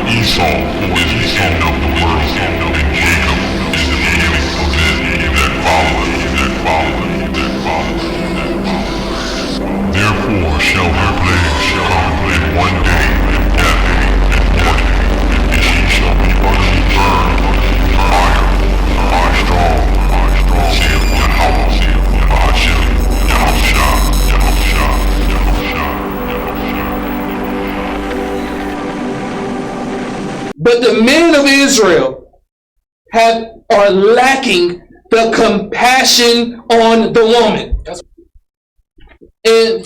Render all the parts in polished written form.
Esau is the end of the world, and Jacob is the beginning of it that followeth, that followeth, that followeth, that followeth. Therefore shall her plagues come in one day, and death, and mourning, and she shall be utterly burned with fire, by strong, saith Yahawashi, Bahashem, Yahusha, Yahusha, Yahusha, Yahusha. But the men of Israel are lacking the compassion on the woman. And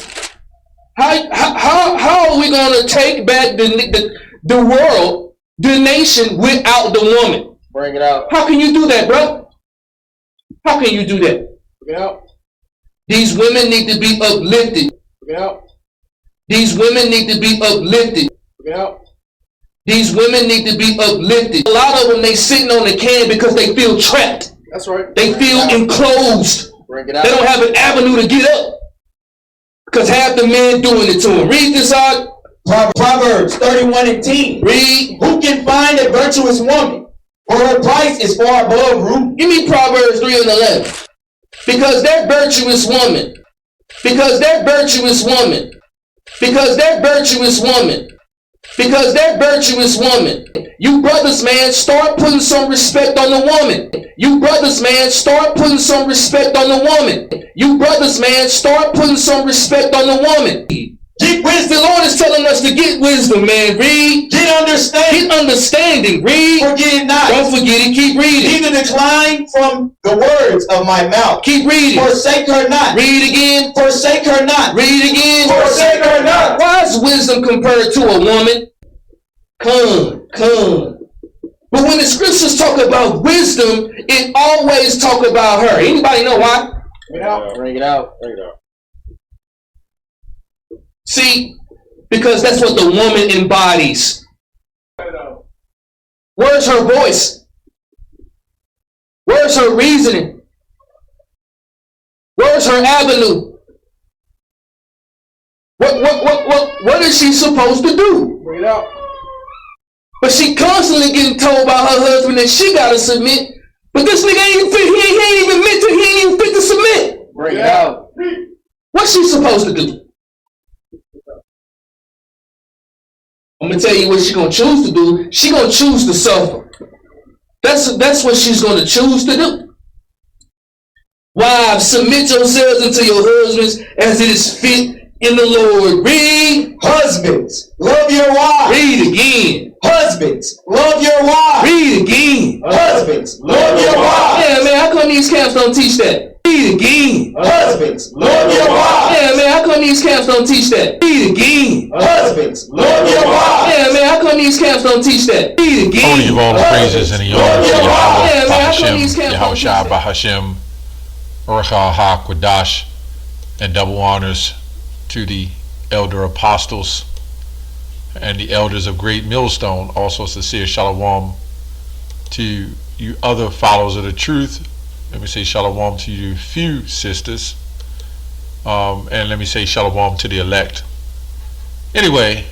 how are we going to take back the world, the nation, without the woman? Bring it out. How can you do that, bro? How can you do that? Bring it out. These women need to be uplifted. Bring it out. These women need to be uplifted. Bring it out. These women need to be uplifted. A lot of them, they sitting on the can because they feel trapped. That's right. They feel enclosed. Bring it out. They don't have an avenue to get up because half the men doing it to them. Read this out. Proverbs 31:10. Read. Who can find a virtuous woman? For her price is far above rubies. Give me Proverbs 3:11. Because that virtuous woman. Because that virtuous woman. Because that virtuous woman. Because that virtuous woman. You brothers, man, start putting some respect on the woman. You brothers, man, start putting some respect on the woman. You brothers, man, start putting some respect on the woman. Get wisdom. The Lord is telling us to get wisdom, man. Read. Get understanding. Get understanding. Read. Forget it not. Don't forget it. Keep reading. Neither decline from the words of my mouth. Keep reading. Forsake her not. Read again. Forsake her not. Read again. Forsake her not. Why is wisdom compared to a woman? Come. But when the scriptures talk about wisdom, it always talk about her. Anybody know why? Bring it out. Bring it out. Bring it out. See, because that's what the woman embodies. Where's her voice? Where's her reasoning? Where's her avenue? What is she supposed to do? Bring it out. But she constantly getting told by her husband that she gotta submit. But this nigga ain't even fit. He ain't even fit to submit. Bring it out. What's she supposed to do? I'm gonna tell you what she's gonna choose to do. She's gonna choose to suffer. That's what she's gonna choose to do. Wives, submit yourselves unto your husbands as it is fit in the Lord. Read. Husbands, love your wives. Read again. Husbands, love your wives. Read again. Husbands, love your wives. Yeah, man, how come these camps don't teach that? Read again. Husbands, love your wives. Yeah, man, how come these camps don't teach that? Read again. Husbands, love your wives. Yeah, man, how come these camps don't teach that? Read again. Holy of all the praises and the honor to Yahweh, Yeah, man, how come these Bahashem, camps don't teach Yahawashi, that? Bahashem, Baruch HaQuadash, and double honors to the elder apostles and the elders of Great Millstone. Also sincere shalom to you other followers of the truth. Let me say shalom to you few sisters, and let me say shalom to the elect. Anyway,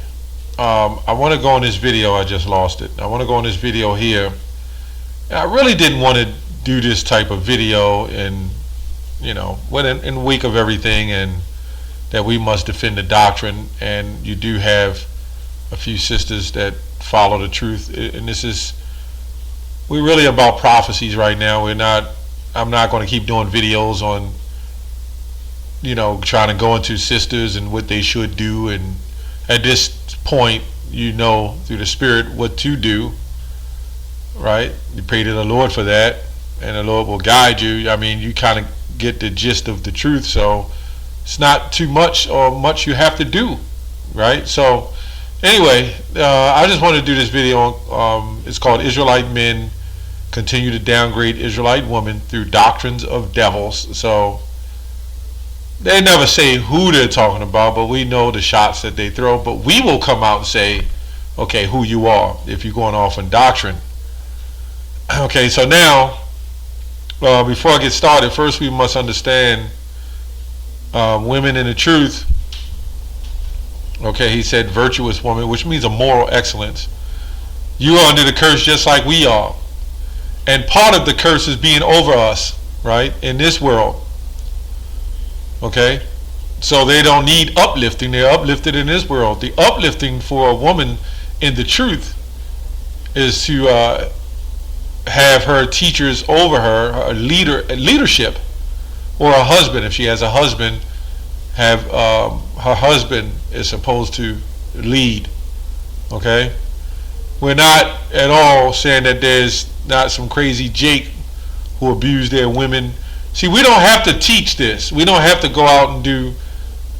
I want to go in this video. I just lost it. I want to go in this video here. And I really didn't want to do this type of video, and when in the wake of everything, and that we must defend the doctrine, and you do have a few sisters that follow the truth, and we're really about prophecies right now. I'm not going to keep doing videos on trying to go into sisters and what they should do, and at this point through the Spirit what to do, right? You pray to the Lord for that, and the Lord will guide you. I mean, you kind of get the gist of the truth, so it's not too much or much you have to do, right? So anyway, I just wanted to do this video. It's called Israelite Men Continue to Downgrade Israelite Women Through Doctrines of Devils. So they never say who they're talking about, but we know the shots that they throw. But we will come out and say, okay, who you are if you're going off in doctrine. Okay, so now, before I get started, first we must understand women in the truth. Okay, he said virtuous woman, which means a moral excellence. You are under the curse just like we are. And part of the curse is being over us, right, in this world. Okay? So they don't need uplifting. They're uplifted in this world. The uplifting for a woman in the truth is to have her teachers over her, her leadership, or a husband. If she has a husband, have her husband is supposed to lead. Okay? We're not at all saying that there's not some crazy Jake who abuse their women. See, we don't have to teach this. We don't have to go out and do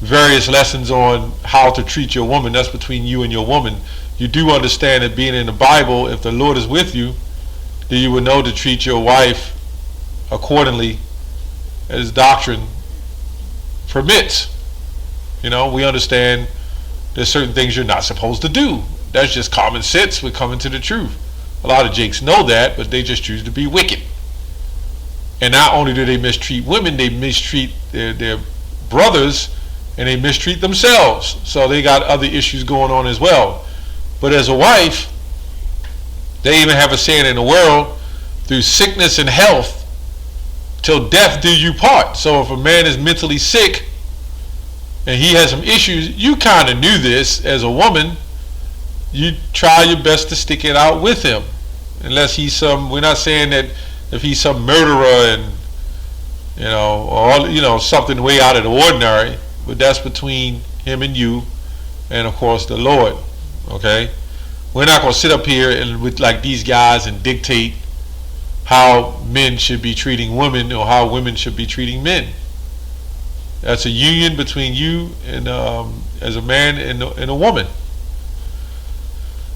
various lessons on how to treat your woman. That's between you and your woman. You do understand that being in the Bible, if the Lord is with you, then you would know to treat your wife accordingly as doctrine permits. You know, we understand there's certain things you're not supposed to do. That's just common sense. We're coming to the truth. A lot of jakes know that, but they just choose to be wicked. And not only do they mistreat women, they mistreat their brothers, and they mistreat themselves. So they got other issues going on as well. But as a wife, they even have a saying in the world, through sickness and health, till death do you part. So if a man is mentally sick and he has some issues, you kind of knew this as a woman. You try your best to stick it out with him, unless he's some. We're not saying that if he's some murderer and or something way out of the ordinary, but that's between him and you, and of course the Lord. Okay, we're not going to sit up here and with like these guys and dictate how men should be treating women or how women should be treating men. That's a union between you and as a man and a woman.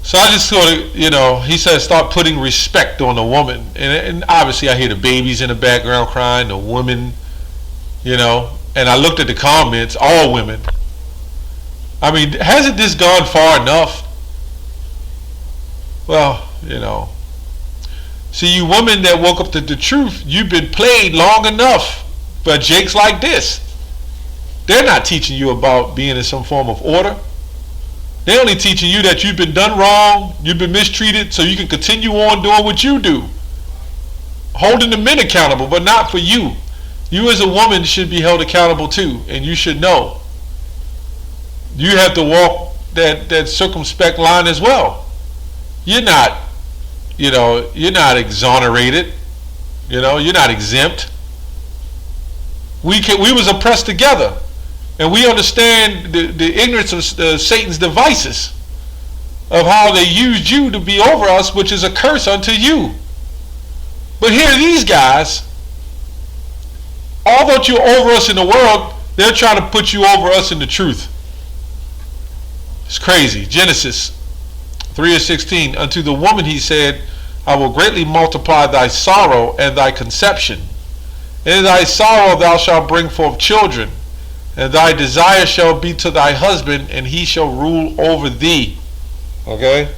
So I just sort of, he says start putting respect on the woman. And obviously I hear the babies in the background crying, the women, and I looked at the comments, all women. I mean, hasn't this gone far enough? Well, see, you women that woke up to the truth, you've been played long enough by jakes like this. They're not teaching you about being in some form of order. They're only teaching you that you've been done wrong, you've been mistreated, so you can continue on doing what you do. Holding the men accountable, but not for you. You as a woman should be held accountable too, and you should know. You have to walk that circumspect line as well. You're not, you're not exonerated. You're not exempt. We was oppressed together. And we understand the ignorance of Satan's devices, of how they used you to be over us, which is a curse unto you. But here these guys, although you're over us in the world, they're trying to put you over us in the truth. It's crazy. Genesis 3:16, unto the woman he said, I will greatly multiply thy sorrow and thy conception. In thy sorrow thou shalt bring forth children. And thy desire shall be to thy husband, and he shall rule over thee. Okay?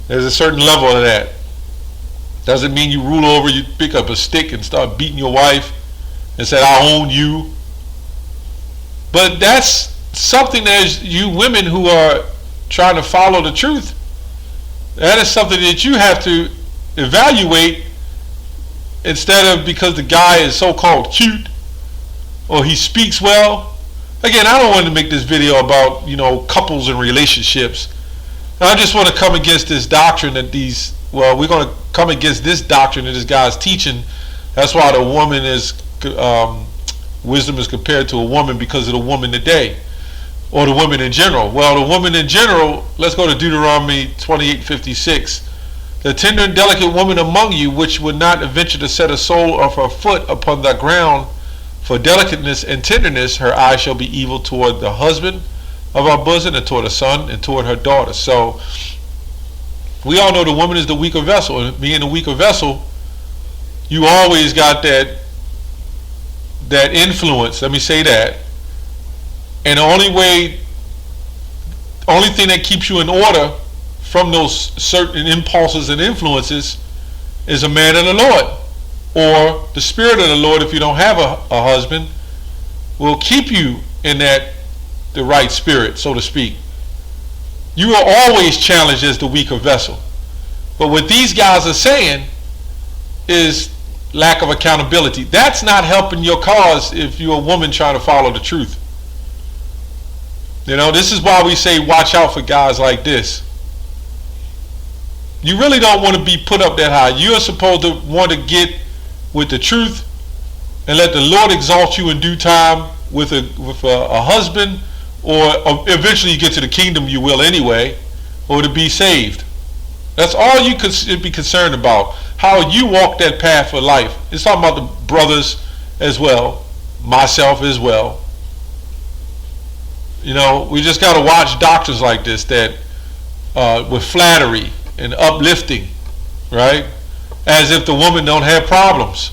There's a certain level of that. Doesn't mean you rule over, you pick up a stick and start beating your wife and say, I own you. But that's something that you women who are trying to follow the truth, that is something that you have to evaluate, instead of because the guy is so-called cute or he speaks well. Again, I don't want to make this video about couples and relationships. I just want to come against this doctrine that we're going to come against this doctrine that this guy's teaching. That's why the woman is wisdom is compared to a woman, because of the woman today, or the woman in general. Well, the woman in general, let's go to Deuteronomy 28:56. The tender and delicate woman among you, which would not venture to set a sole of her foot upon the ground, for delicateness and tenderness, her eye shall be evil toward the husband of our bosom, and toward the son, and toward her daughter. So we all know the woman is the weaker vessel, and being the weaker vessel, you always got that influence. Let me say that. And the only thing that keeps you in order from those certain impulses and influences is a man and the Lord, or the Spirit of the Lord. If you don't have a husband, will keep you in the right spirit, so to speak. You are always challenged as the weaker vessel. But what these guys are saying is lack of accountability. That's not helping your cause if you're a woman trying to follow the truth. You know, this is why we say watch out for guys like this. You really don't want to be put up that high. You're supposed to want to get with the truth and let the Lord exalt you in due time with a husband, or eventually you get to the kingdom, you will anyway, or to be saved. That's all you could be concerned about, how you walk that path of life. It's talking about the brothers as well, myself as well. You know, we just got to watch doctrines like this that with flattery and uplifting, right? As if the woman don't have problems.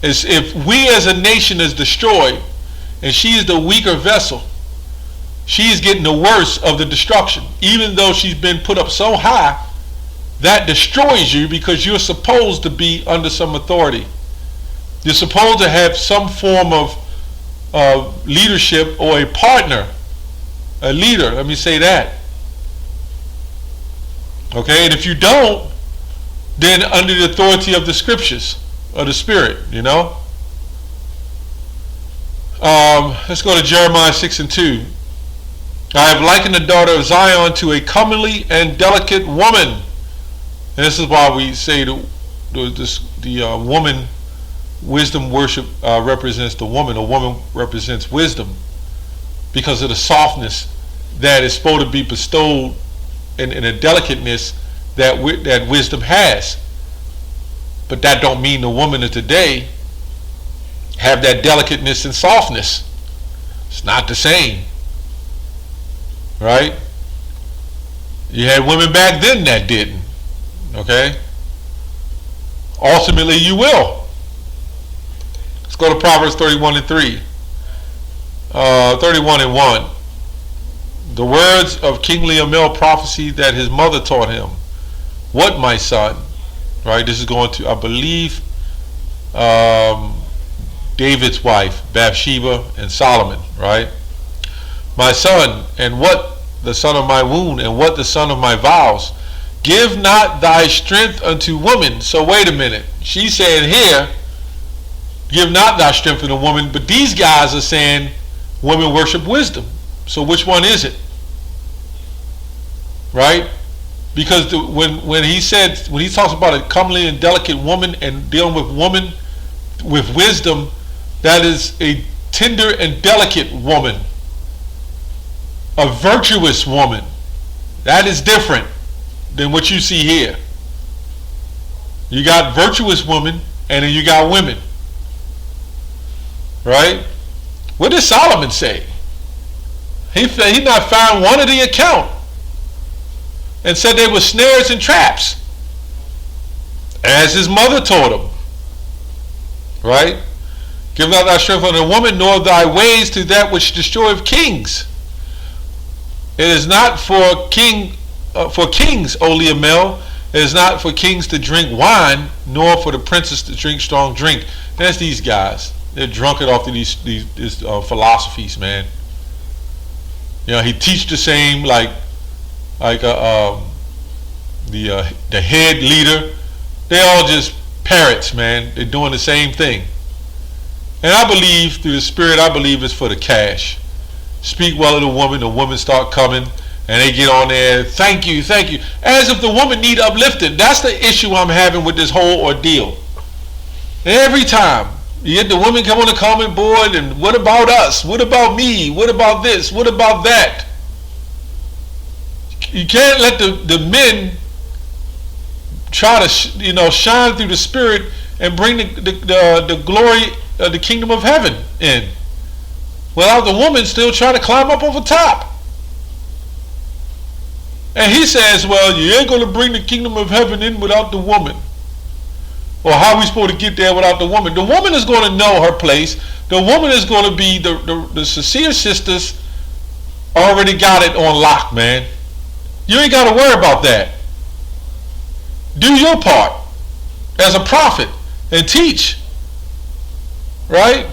As if we as a nation is destroyed and she is the weaker vessel, she is getting the worst of the destruction. Even though she's been put up so high, that destroys you because you're supposed to be under some authority. You're supposed to have some form of leadership or a partner, a leader, let me say that. Okay, and if you don't, then under the authority of the scriptures, of the Spirit, you know. Let's go to Jeremiah 6:2. I have likened the daughter of Zion to a comely and delicate woman. And this is why we say the woman, wisdom worship represents the woman. A woman represents wisdom because of the softness that is supposed to be bestowed in a delicateness that wisdom has. But that don't mean the woman of today have that delicateness and softness. It's not the same. Right? You had women back then that didn't. Okay? Ultimately you will. Let's go to Proverbs 31:3. 31:1. The words of King Lemuel prophecy that his mother taught him. What, my son? Right? This is going to, I believe, David's wife, Bathsheba, and Solomon. Right? My son, and what the son of my wound, and what the son of my vows. Give not thy strength unto woman. So wait a minute. She's saying here, give not thy strength unto woman, but these guys are saying women worship wisdom. So which one is it? Right? Because when he talks about a comely and delicate woman and dealing with woman with wisdom, that is a tender and delicate woman, a virtuous woman. That is different than what you see here. You got virtuous women and then you got women. Right? What did Solomon say? He not found one of the account and said they were snares and traps, as his mother taught him. Right? Give not thy strength unto a woman, nor thy ways to that which destroyeth kings. It is not for kings, O Lemuel. It is not for kings to drink wine, nor for the princes to drink strong drink. That's these guys. They're drunk off of these philosophies, man. You know, he teach the same like the head leader. They all just parrots, man. They're doing the same thing. And I believe through the Spirit, I believe it's for the cash. Speak well of the woman start coming, and they get on there, thank you, as if the woman need uplifted. That's the issue I'm having with this whole ordeal. Every time you get the women come on the comment board, and what about us? What about me? What about this? What about that? You can't let the men try to shine through the Spirit and bring the glory of the kingdom of heaven in, without the woman still trying to climb up over top. And he says, well, you ain't going to bring the kingdom of heaven in without the woman. Or how are we supposed to get there without the woman? The woman is going to know her place. The woman is going to be, the sincere sisters already got it on lock, man. You ain't got to worry about that. Do your part as a prophet and teach. Right?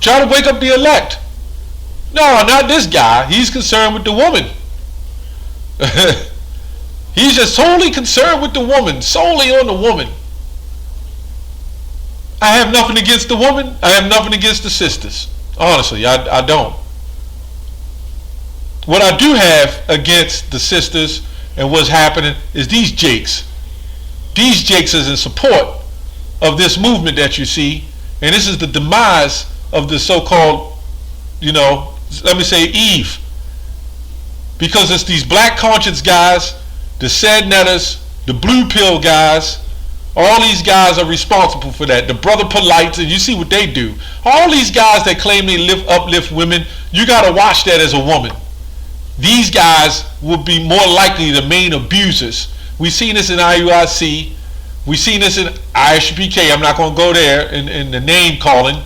Try to wake up the elect. No, not this guy. He's concerned with the woman. He's just totally concerned with the woman, solely on the woman. I have nothing against the woman. I have nothing against the sisters. Honestly, I don't. What I do have against the sisters and what's happening is these jakes. These jakes is in support of this movement that you see, and this is the demise of the so-called, let me say Eve. Because it's these black conscience guys, the sad netters, the blue pill guys, all these guys are responsible for that. The brother polites, and you see what they do. All these guys that claim they uplift women, you got to watch that as a woman. These guys will be more likely the main abusers. We've seen this in IUIC. We've seen this in ISPK. I'm not going to go there in the name calling.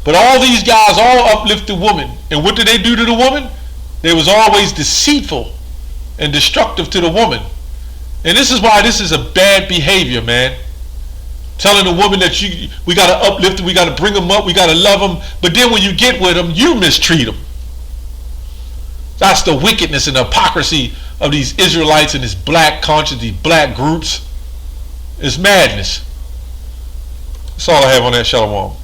But all these guys all uplift the woman. And what did they do to the woman? They was always deceitful and destructive to the woman. And this is why this is a bad behavior, man. Telling a woman that we got to uplift them, we got to bring them up, we got to love them. But then when you get with them, you mistreat them. That's the wickedness and the hypocrisy of these Israelites and this black conscience, these black groups. It's madness. That's all I have on that. Shalom.